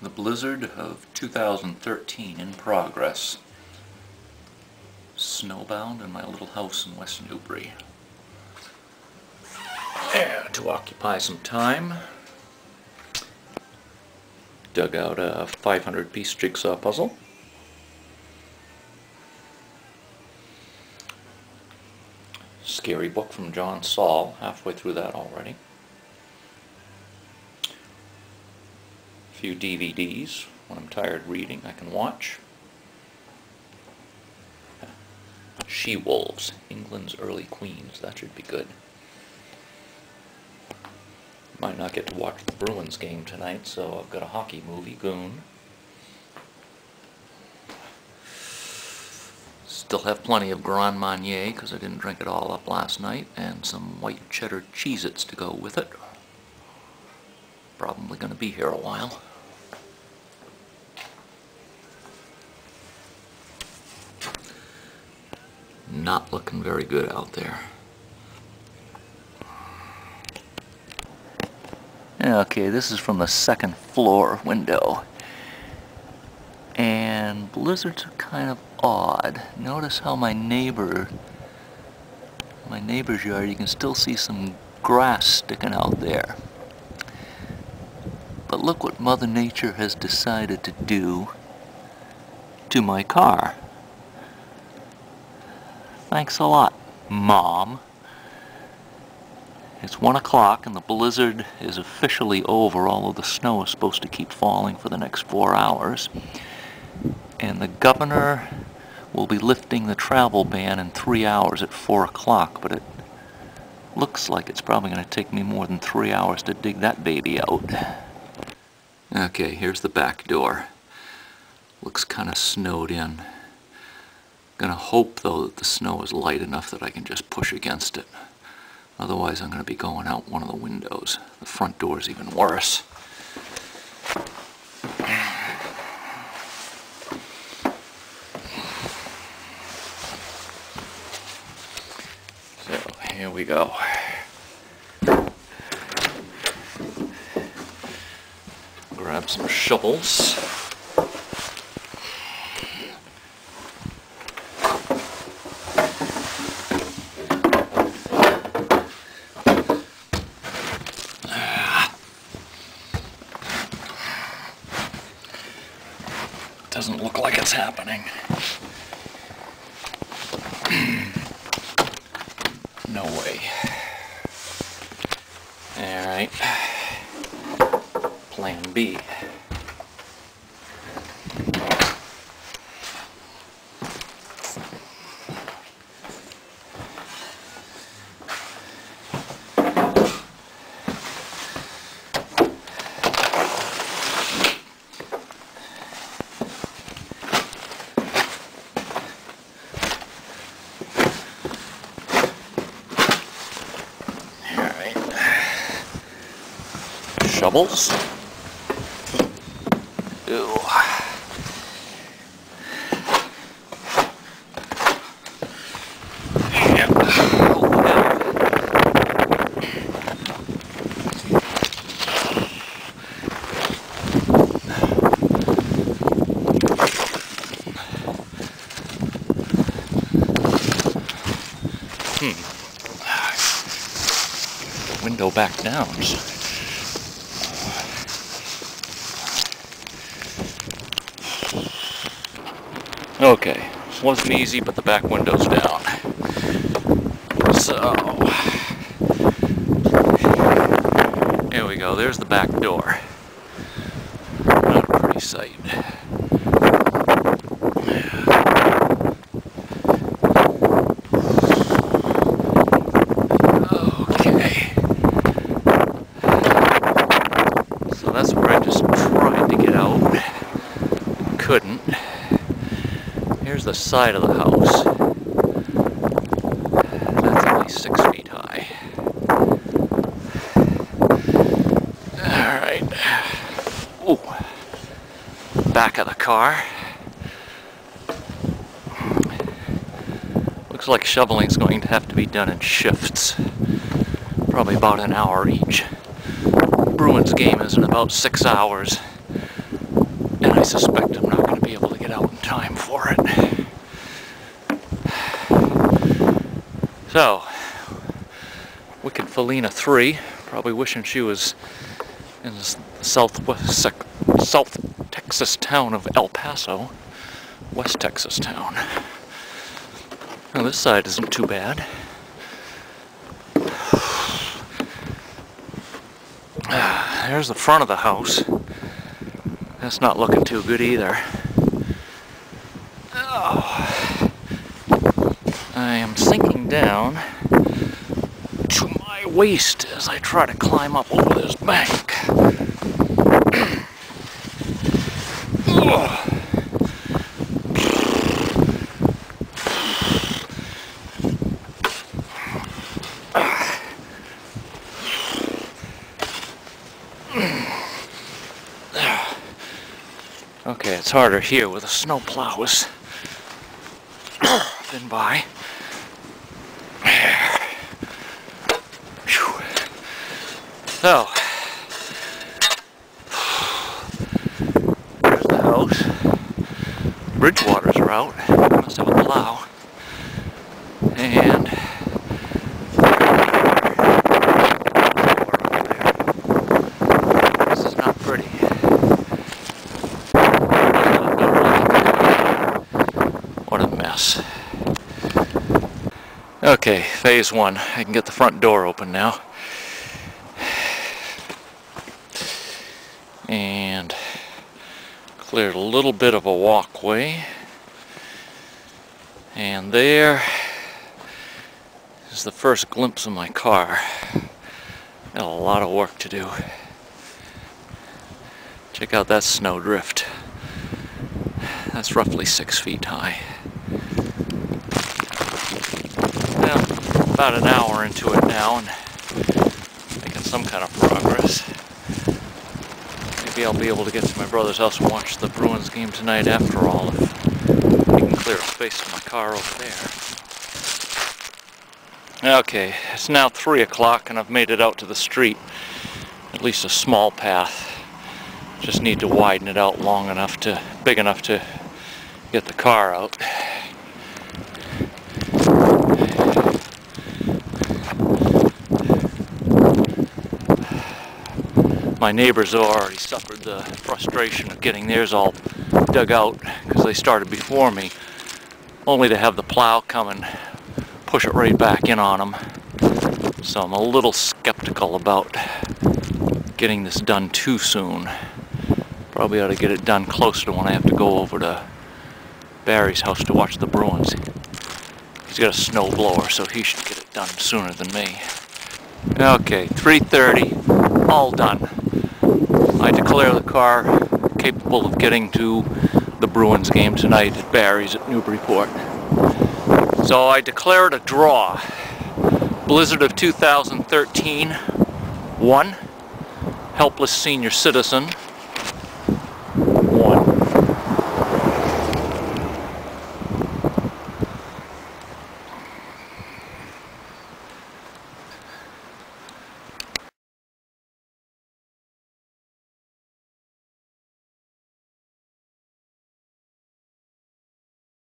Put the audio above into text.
The blizzard of 2013 in progress. Snowbound in my little house in WestNewbury. And to occupy some time, dug out a 500-piece jigsaw puzzle. Scary book from John Saul, halfway through that already. A few DVDs, when I'm tired reading I can watch. She-Wolves, England's Early Queens, that should be good. Might not get to watch the Bruins game tonight, so I've got a hockey movie, Goon. Still have plenty of Grand Marnier, because I didn't drink it all up last night, and some white cheddar Cheez-Its to go with it. Probably going to be here a while. Not looking very good out there. Okay, this is from the second floor window. And blizzards are kind of odd. Notice how my neighbor's yard, you can still see some grass sticking out there. But look what Mother Nature has decided to do to my car. Thanks a lot, Mom. It's 1 o'clock and the blizzard is officially over, although the snow is supposed to keep falling for the next 4 hours. And the governor will be lifting the travel ban in 3 hours at 4 o'clock, but it looks like it's probably going to take me more than 3 hours to dig that baby out. Okay, here's the back door. Looks kind of snowed in. Gonna hope though that the snow is light enough that I can just push against it. Otherwise I'm gonna be going out one of the windows. The front door is even worse. So here we go. Grab some shovels. Doesn't look like it's happening. No way. Alright. Plan B. Shovels. Ew. Yep. The window back down. Okay, wasn't easy, but the back window's down. So, here we go, there's the back door. Not a pretty sight. Okay. So that's where I just tried to get out. Couldn't. Here's the side of the house. That's only 6 feet high. Alright. Ooh. Back of the car. Looks like shoveling's going to have to be done in shifts. Probably about an hour each. Bruins game is in about 6 hours. I suspect I'm not going to be able to get out in time for it. So, Wicked Felina 3, probably wishing she was in the South Texas town of El Paso, West Texas town. Now this side isn't too bad. There's the front of the house. That's not looking too good either. Oh. I am sinking down to my waist as I try to climb up over this bank. Okay, it's harder here where the snow plow has been by. So, there's the house. Bridgewaters are out. Must have a plow. And this is not pretty. What a mess. Okay, phase one. I can get the front door open now. And cleared a little bit of a walkway. And there is the first glimpse of my car. Got a lot of work to do. Check out that snowdrift. That's roughly 6 feet high. Well, about an hour into it now and making some kind of progress. Maybe I'll be able to get to my brother's house and watch the Bruins game tonight after all, if he can clear a space for my car over there. Okay, it's now 3 o'clock and I've made it out to the street. At least a small path. Just need to widen it out big enough to get the car out. My neighbors have already suffered the frustration of getting theirs all dug out because they started before me, only to have the plow come and push it right back in on them. So I'm a little skeptical about getting this done too soon. Probably ought to get it done closer to when I have to go over to Barry's house to watch the Bruins. He's got a snow blower, so he should get it done sooner than me. Okay, 3:30, all done. I declare the car capable of getting to the Bruins game tonight at Barry's at Newburyport. So I declare it a draw. Blizzard of 2013, 1. Helpless senior citizen,